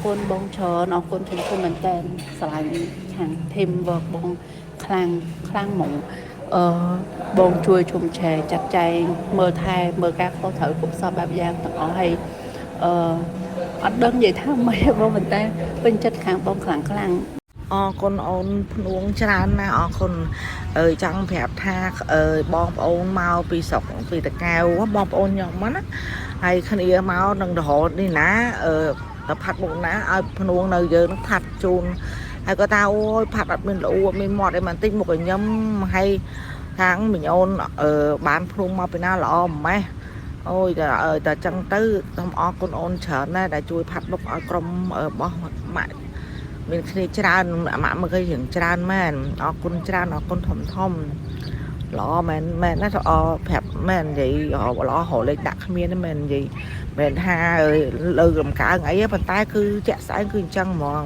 côn bông chó nó côn chúng tôi mình tên sải hàng thêm vợt bông khang mộng bông chui chùm chè chặt chay mơ thai mơ các khó thở cũng so bạp giang tỏ hay ở đơn vậy tháng mấy bông mình tên bên chất kháng bông kháng អរគុណអូនភ្នួងច្រើនណាស់អរគុណចង់ប្រាប់ថាបងប្អូនមកពីស្រុកពីតកែវបងប្អូនខ្ញុំហ្នឹងណាហើយគ្នាមកនឹងរហូតនេះណាទៅផាត់មុខណាឲ្យភ្នួងនៅយើងនឹងផាត់ជូនហើយគាត់ថាអូយផាត់អត់មានល្អអត់មានមាត់អីបន្តិចមុខញញឹមហើយខាងមីងអូនបានភ្នួងមកពីណាល្អម៉េះអូយតែចឹងទៅសូមអរគុណអូនច្រើនណាស់ដែលជួយផាត់មុខឲ្យក្រុមរបស់ម៉ាក់មានគ្នាច្រើនម៉ាក់មកគេរឿងច្រើនមែនអរគុណច្រើនអរគុណធំល្អមែនណាទៅអប្រាប់មែននិយាយល្អរលេខដាក់គ្មានមែននិយាយមែនថាលើរំកើងអីប៉ុន្តែគឺជាក់ស្ដែងគឺអញ្ចឹងហ្មង